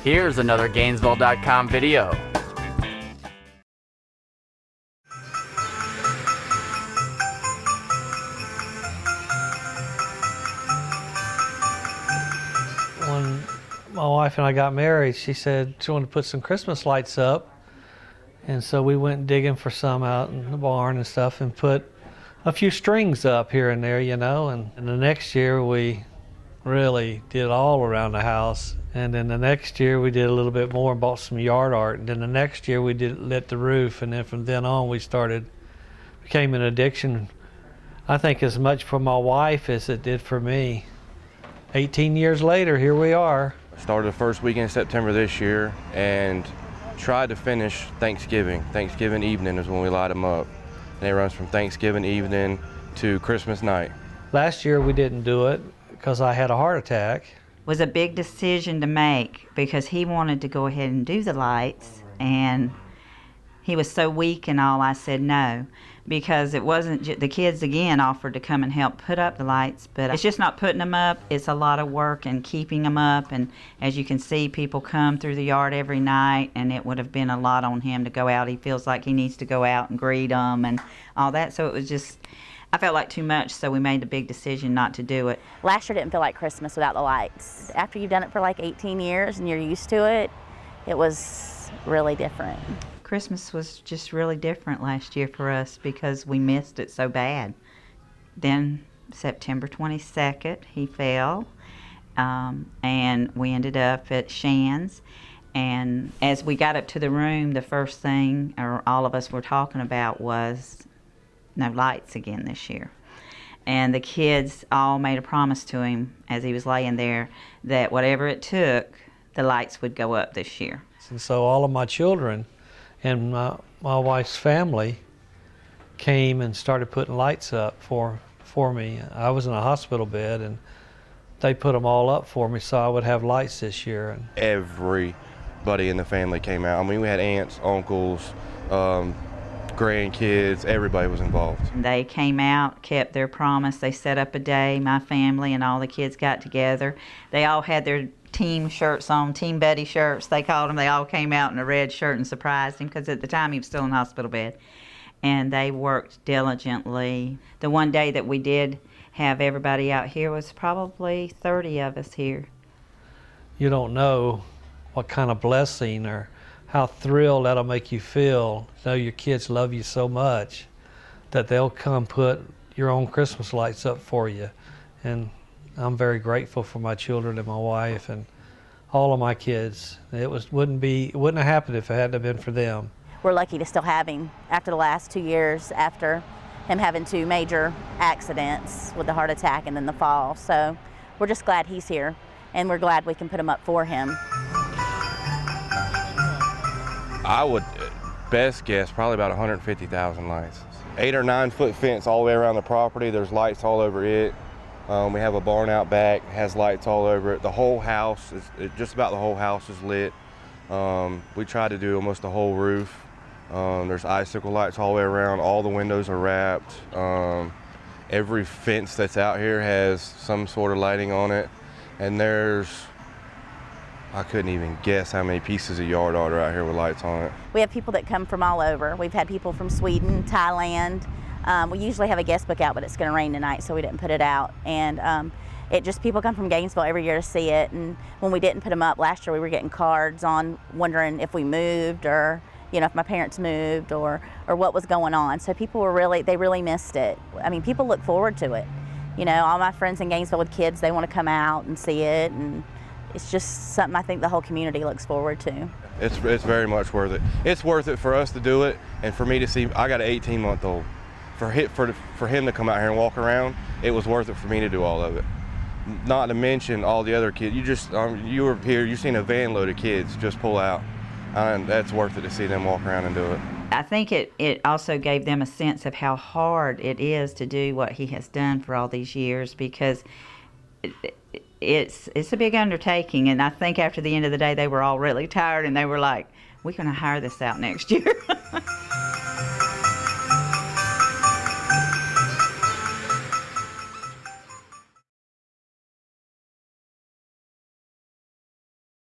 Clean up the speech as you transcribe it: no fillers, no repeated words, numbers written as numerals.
Here's another Gainesville.com video. When my wife and I got married, she said she wanted to put some Christmas lights up. And so we went digging for some out in the barn and stuff and put a few strings up here and there, you know. And the next year we really did all around the house. And then the next year we did a little bit more and bought some yard art. And then the next year we lit the roof. And then from then on became an addiction, I think, as much for my wife as it did for me. 18 years later, here we are. Started the first weekend of September this year and tried to finish Thanksgiving. Thanksgiving evening is when we light them up. And it runs from Thanksgiving evening to Christmas night. Last year we didn't do it because I had a heart attack. It was a big decision to make because he wanted to go ahead and do the lights, and he was so weak and all. I said no, because it wasn't the kids again offered to come and help put up the lights, but it's just not putting them up. It's a lot of work and keeping them up, and as you can see, people come through the yard every night, and it would have been a lot on him to go out. He feels like he needs to go out and greet them and all that, so it was just, I felt like too much, so we made the big decision not to do it. Last year didn't feel like Christmas without the lights. After you've done it for like 18 years and you're used to it, it was really different. Christmas was just really different last year for us because we missed it so bad. Then September 22nd, he fell, and we ended up at Shan's. And as we got up to the room, the first thing all of us were talking about was no lights again this year. And the kids all made a promise to him as he was laying there that whatever it took, the lights would go up this year. And so all of my children and my wife's family came and started putting lights up for me. I was in a hospital bed, and they put them all up for me so I would have lights this year. And everybody in the family came out. I mean, we had aunts, uncles, grandkids, everybody was involved. They came out, kept their promise. They set up a day, my family and all the kids got together. They all had their team shirts on, Team Betty shirts, they called them. They all came out in a red shirt and surprised him because at the time he was still in hospital bed. And they worked diligently. The one day that we did have everybody out here was probably 30 of us here. You don't know what kind of blessing or how thrilled that'll make you feel. Know your kids love you so much that they'll come put your own Christmas lights up for you. And I'm very grateful for my children and my wife and all of my kids. It wouldn't have happened if it hadn't have been for them. We're lucky to still have him after the last 2 years after him having 2 major accidents with the heart attack and then the fall. So we're just glad he's here, and we're glad we can put him up for him. I would best guess probably about 150,000 lights. 8 or 9 foot fence all the way around the property. There's lights all over it. We have a barn out back, has lights all over it. The whole house, just about the whole house is lit. We try to do almost the whole roof. There's icicle lights all the way around. All the windows are wrapped. Every fence that's out here has some sort of lighting on it. And I couldn't even guess how many pieces of yard art are out here with lights on it. We have people that come from all over. We've had people from Sweden, Thailand. We usually have a guest book out, but it's going to rain tonight, so we didn't put it out. And people come from Gainesville every year to see it. And when we didn't put them up last year, we were getting cards on wondering if we moved or, if my parents moved or what was going on. So people they really missed it. I mean, people look forward to it. All my friends in Gainesville with kids, they want to come out and see it. And it's just something I think the whole community looks forward to. It's very much worth it. It's worth it for us to do it and for me to see. I got an 18-month-old. For him to come out here and walk around, it was worth it for me to do all of it. Not to mention all the other kids. You were here, you seen a van load of kids just pull out. And that's worth it to see them walk around and do it. I think it also gave them a sense of how hard it is to do what he has done for all these years, because it's a big undertaking. And I think after the end of the day, they were all really tired and they were like, we're going to hire this out next year.